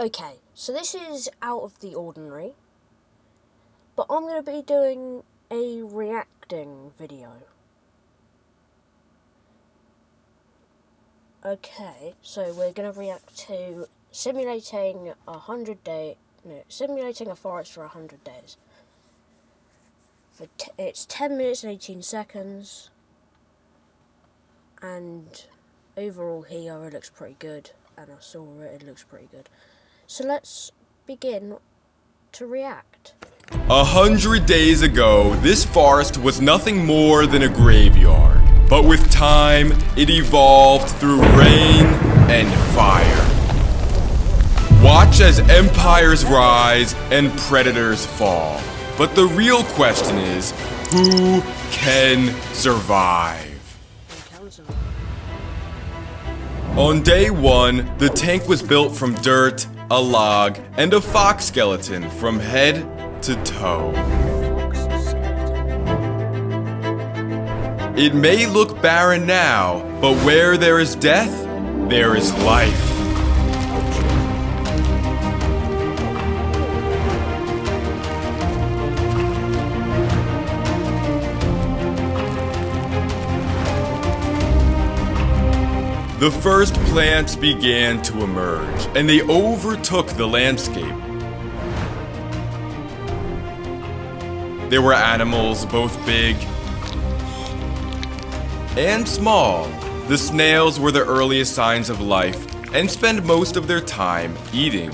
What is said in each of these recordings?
Okay, so this is out of the ordinary, but I'm going to be doing a reacting video. Okay, so we're going to react to simulating simulating a forest for 100 days. It's 10 minutes and 18 seconds, and overall here it looks pretty good, and I saw it looks pretty good. So let's begin to react. 100 days ago, this forest was nothing more than a graveyard. But with time, it evolved through rain and fire. Watch as empires rise and predators fall. But the real question is, who can survive? On day 1, the tank was built from dirt, a log, and a fox skeleton from head to toe. It may look barren now, but where there is death, there is life. The first plants began to emerge, and they overtook the landscape. There were animals both big and small. The snails were the earliest signs of life and spent most of their time eating.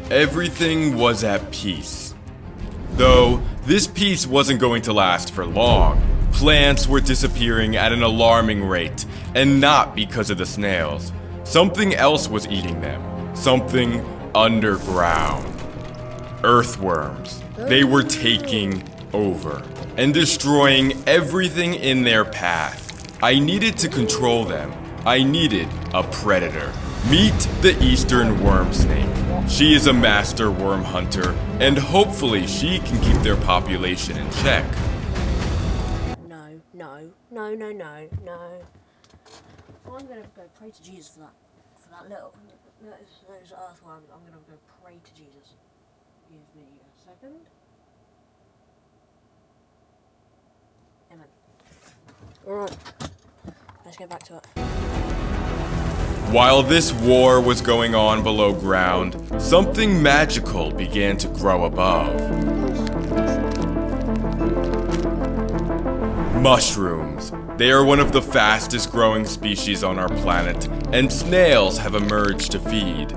Everything was at peace. Though this peace wasn't going to last for long. Plants were disappearing at an alarming rate, and not because of the snails. Something else was eating them. Something underground. Earthworms. They were taking over and destroying everything in their path. I needed to control them. I needed a predator. Meet the eastern worm snake. She is a master worm hunter, and hopefully she can keep their population in check. No. I'm gonna go pray to Jesus for that little those earthworms. I'm gonna go pray to Jesus. Give me a second. Amen. Alright, let's get back to it. While this war was going on below ground, something magical began to grow above. Mushrooms. They are one of the fastest growing species on our planet, and snails have emerged to feed.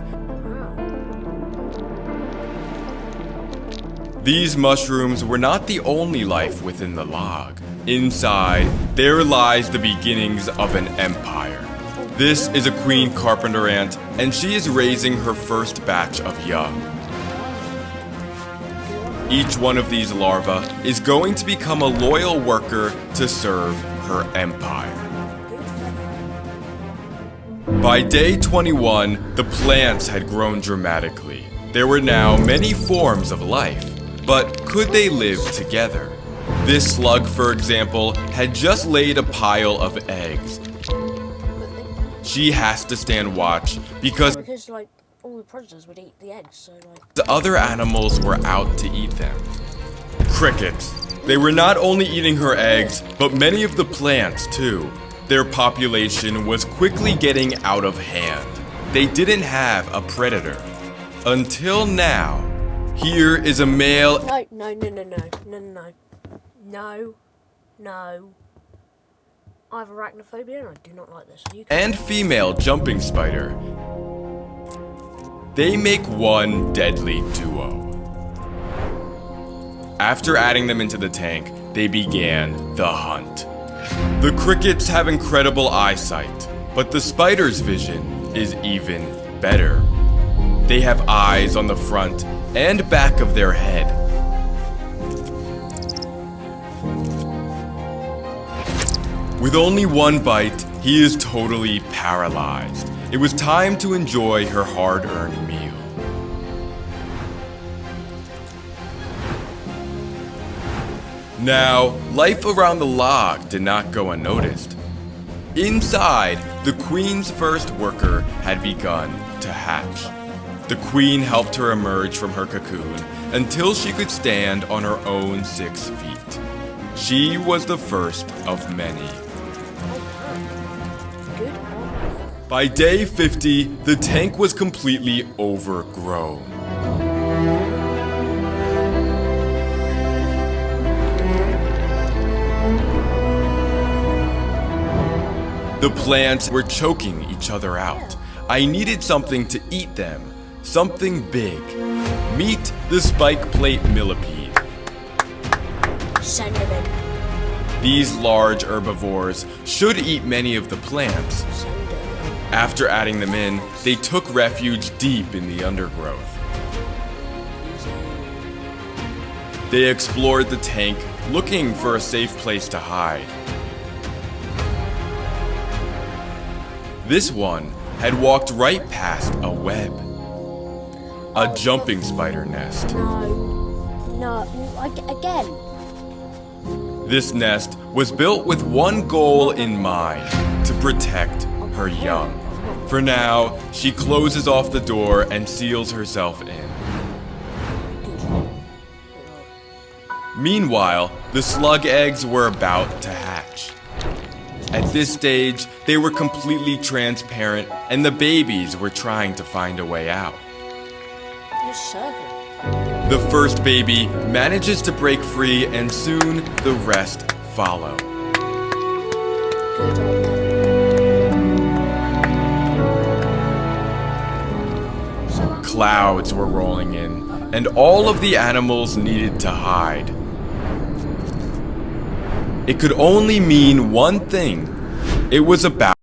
These mushrooms were not the only life within the log. Inside, there lies the beginnings of an empire. This is a queen carpenter ant, and she is raising her first batch of young. Each one of these larvae is going to become a loyal worker to serve her empire. By day 21, the plants had grown dramatically. There were now many forms of life, but could they live together? This slug, for example, had just laid a pile of eggs. She has to stand watch because all the predators would eat the eggs, so the other animals were out to eat them. Crickets. They were not only eating her eggs, but many of the plants too. Their population was quickly getting out of hand. They didn't have a predator. Until now. Here is a male... No. I have arachnophobia and I do not like this. And female jumping spider. They make one deadly duo. After adding them into the tank, they began the hunt. The crickets have incredible eyesight, but the spider's vision is even better. They have eyes on the front and back of their head. With only one bite, he is totally paralyzed. It was time to enjoy her hard-earned meal. Now, life around the log did not go unnoticed. Inside, the queen's first worker had begun to hatch. The queen helped her emerge from her cocoon until she could stand on her own 6 feet. She was the first of many. Good. By day 50, the tank was completely overgrown. The plants were choking each other out. I needed something to eat them, something big. Meet the spike plate millipede. Send them in. These large herbivores should eat many of the plants. Send them in. After adding them in, they took refuge deep in the undergrowth. They explored the tank, looking for a safe place to hide. This one had walked right past a web. A jumping spider nest. Again. This nest was built with one goal in mind, to protect her young. For now, she closes off the door and seals herself in. Meanwhile, the slug eggs were about to hatch. At this stage, they were completely transparent and the babies were trying to find a way out. You're circle. The first baby manages to break free and soon the rest follow. Good on them. Clouds were rolling in, and all of the animals needed to hide. It could only mean one thing. It was about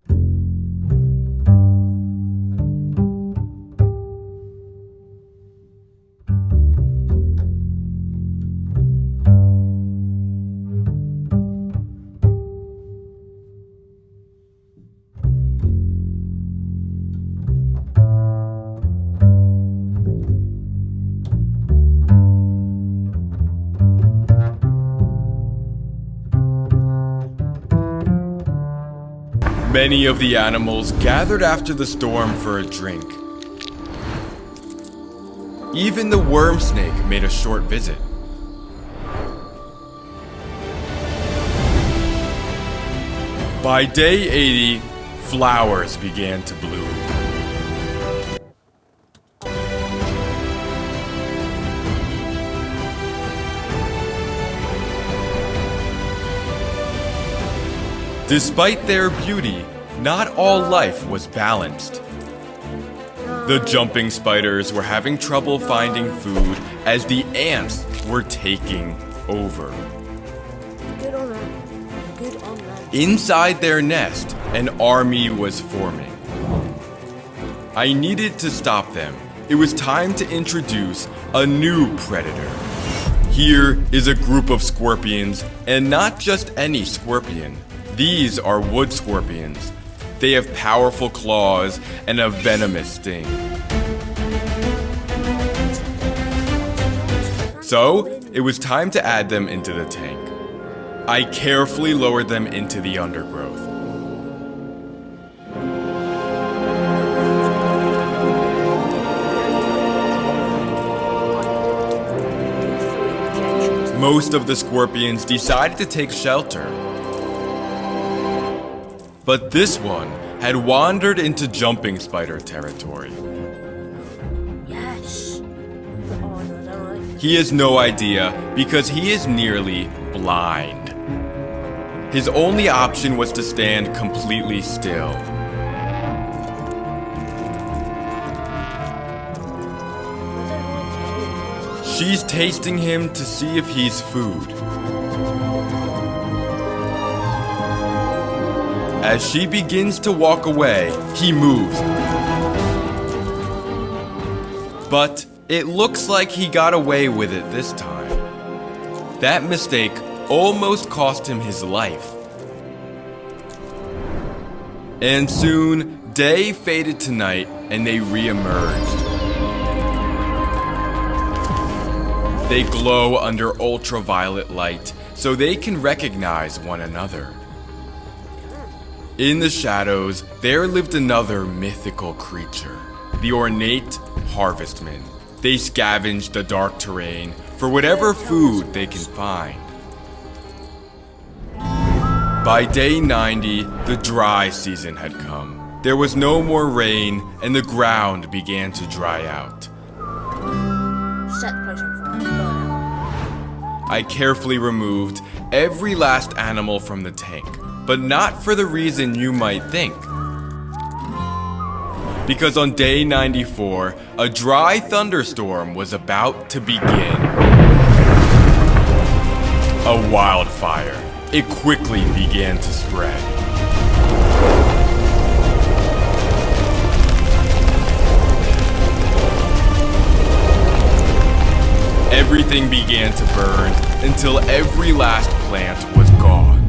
many of the animals gathered after the storm for a drink. Even the worm snake made a short visit. By day 80, flowers began to bloom. Despite their beauty, not all life was balanced. The jumping spiders were having trouble finding food as the ants were taking over. Good on them. Good on them. Inside their nest, an army was forming. I needed to stop them. It was time to introduce a new predator. Here is a group of scorpions, and not just any scorpion. These are wood scorpions. They have powerful claws and a venomous sting. So, it was time to add them into the tank. I carefully lowered them into the undergrowth. Most of the scorpions decided to take shelter. But this one had wandered into jumping spider territory. Yes. Oh, I don't like He has no idea because he is nearly blind. His only option was to stand completely still. She's tasting him to see if he's food. As she begins to walk away, he moves. But it looks like he got away with it this time. That mistake almost cost him his life. And soon, day faded to night and they re-emerged. They glow under ultraviolet light so they can recognize one another. In the shadows, there lived another mythical creature. the ornate harvestmen. They scavenge the dark terrain for whatever food they can find. By day 90, the dry season had come. There was no more rain, and the ground began to dry out. Set the place on fire. Burn it. I carefully removed every last animal from the tank, but not for the reason you might think. Because on day 94, a dry thunderstorm was about to begin. A wildfire. It quickly began to spread. Everything began to burn until every last plant was gone.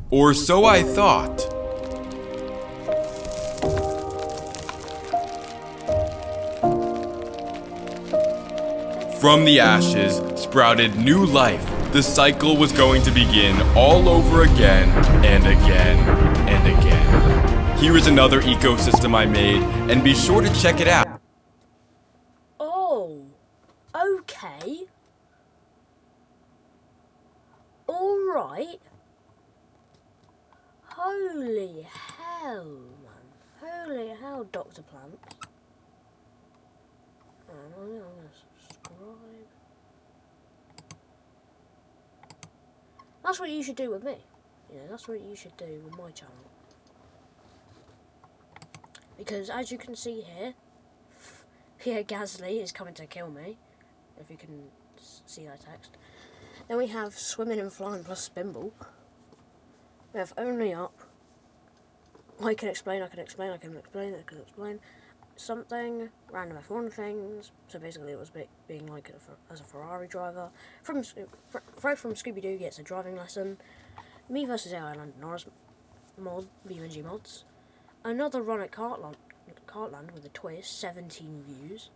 Or so I thought. From the ashes sprouted new life. The cycle was going to begin all over again and again and again. Here is another ecosystem I made, and be sure to check it out. Oh, okay. Alright. Holy hell, man. Holy hell, Dr. Plant. I'm gonna subscribe. That's what you should do with me. Yeah, that's what you should do with my channel. Because as you can see here, Pierre Gasly is coming to kill me. If you can see that text. Then we have Swimming and Flying plus Spinball. We have Only Up. I can explain something, random F1 things. So basically it was being like as a Ferrari driver. Fred from Scooby-Doo gets a driving lesson. Me versus AI Land Norris mod, BMG mods. Another run at Cartland with a twist, 17 views.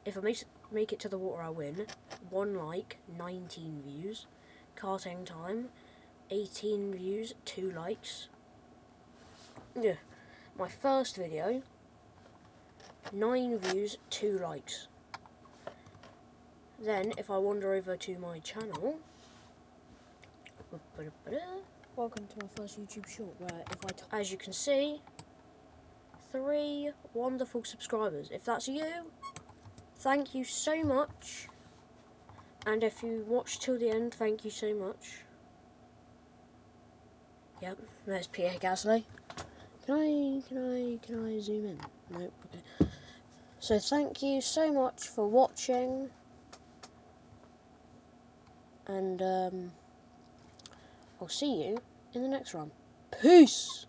If I make it to the water I win, 1 like, 19 views. Karting time, 18 views, 2 likes. Yeah. My first video, 9 views, 2 likes. Then, if I wander over to my channel, welcome to my first YouTube short, where as you can see, 3 wonderful subscribers. If that's you, thank you so much. And if you watched till the end, thank you so much. Yep, there's Pierre Gasly. Can I zoom in? Nope, okay. So thank you so much for watching. And I'll see you in the next one. Peace!